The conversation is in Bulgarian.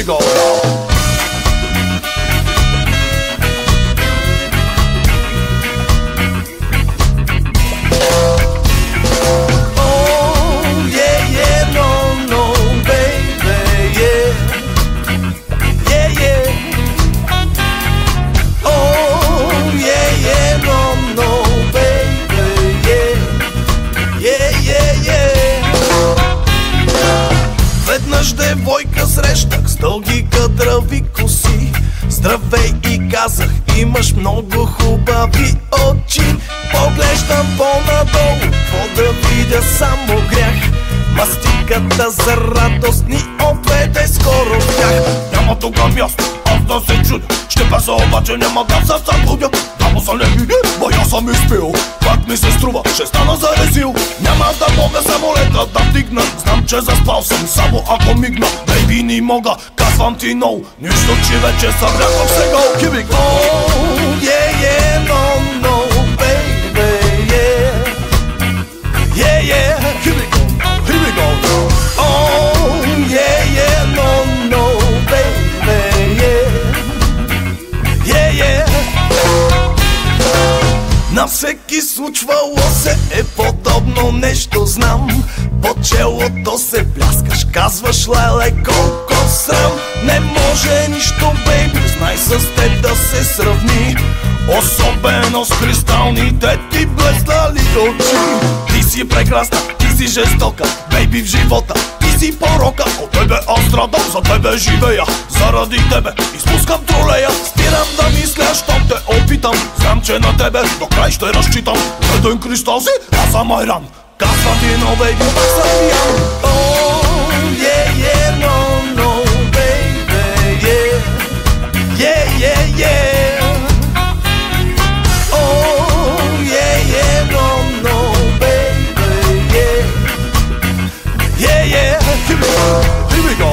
we go. Веднъж девойка срещах с дълги кадрави коси. Здравей, и казах, имаш много хубави очи. Поглеждам по-надолу, какво да видя, само грях. Мастиката за радост ни отведе скоро в тях. Няма тука място, аз да се чудя, ще паса обаче няма да се заблудя. Само са не види, бая съм изпил, пак ми се струва, ще стана зарезил. Няма да мога самолета да вдигна, знам, че заспал съм, само ако мигна. Бейби, не мога, казвам ти no, нищо, че вече съм някакъв сегъл. Here we go. Oh, yeah, yeah, no, no, baby, yeah. Yeah, yeah, here we go, here we go. Oh, yeah, yeah, no, no, baby, yeah. Yeah, yeah. На всеки случвало се е подобно нещо, знам. По челото се пляскаш, казваш леле колко срам. Не може нищо, бейби, знай с теб да се сравни. Особено с кристалните ти блеснали очи. Ти си прекрасна, ти си жестока, бейби в живота. Ти си порока, от тебе аз страдам, за тебе живея. Заради тебе изпускам тролея. Спирам да мисля, щом те опитам. Знам, че на тебе до край ще разчитам. Един кристал си, аз съм айран. Казвам ти, но бейби, пак съм пиян. Oh, yeah, yeah, no, no, baby, yeah. Yeah, yeah, yeah. Oh, yeah, yeah, no, no, baby, yeah. Yeah, yeah, here we go, here we go.